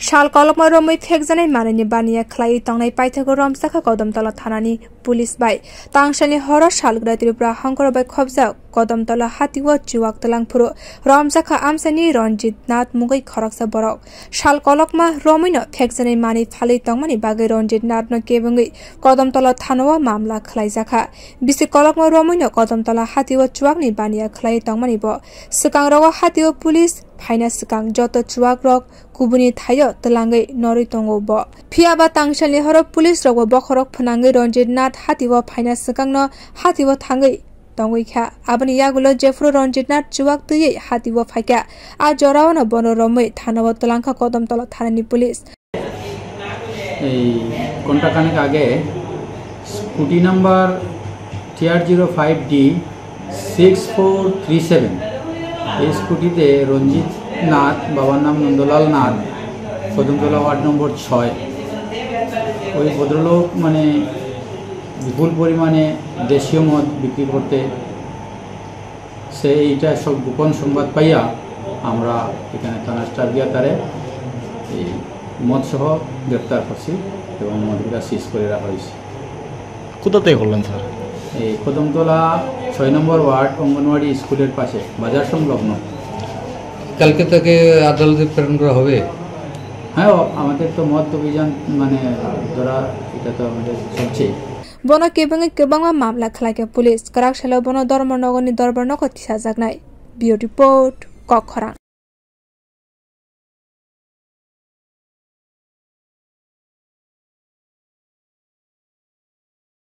शाल कलकमा रमै थेकजानाय मानैनि बानिया खलायै तांनाय पाइथागो रमसाखा Kadamtala थानानि police bye तांसानि हर शालग्रा Tripura हंकर bye खबजा Kadamtala हातिवा चुवाक तलांगफुरु रमसाखा आमसानि Ranjit नाथ मुगै खरकसा बरक शाल कलकमा रमैनो थेकजानाय मानै थालै तंमानि बागै रंजित नाथनो केबंगै कदमतला थानावा मामला खलायजाखा बिसि कलकमा रमैनो कदमतला हातिवा चुवाकनि बानिया खलायै तंमानि ब सिकांगराव हातिवा पुलिस फाइना सिकांग जत चुवाक रक कुबुनि थायो तलांगै नरै तंगो ब फियाबा तांसालि हर पुलिस रग बखरक फनांगै रंजित नाथ हातिवा फाइना सिकांगनो हातिवा थांगै तंगैखा आबनि यागुलो जेफ्रो रंजित नाथ चुवाक तयै हातिवा फाइका आ जरावन बन रमै थानाव तलांखा कदमतला थानानि पुलिस এই ঘন্টাখানেক আগে স্কুটি নাম্বার TR05D 6437 এই স্কুটিতে রঞ্জিত নাথ বাবার নাম নন্দলাল নাথ কদমতলা ওয়ার্ড নম্বর 6 ওই ভদ্রলোক মানে বিপুল পরিমাণে দেশীয় মদ বিক্রি করতে সে এইটা সব গোপন সংবাদ পাইয়া আমরা এখানে থানা স্টাফ গিয়া তারে এই মদ সহ গ্রেপ্তার করছি এবং মদগুলা সিজ করে রাখা হয়েছে। কোথা থেকে করলেন স্যার? এই কদমতলা 6 নম্বর ওয়ার্ড অঙ্গনওয়াড়ি স্কুলের পাশে বাজার সংলগ্ন। কালকে থেকে আদালতে প্রেরণ করা হবে? হ্যাঁ, আমাদের তো মদ অভিযান মানে ধরা এটা তো আমাদের চলছে। বন কেবংগে কেবংমা মামলা খলাইকে পুলিশ করাকশালা বন ধর্মনগরনি দরবার নগর थिसा जागनाय बियो रिपोर्ट कखरां।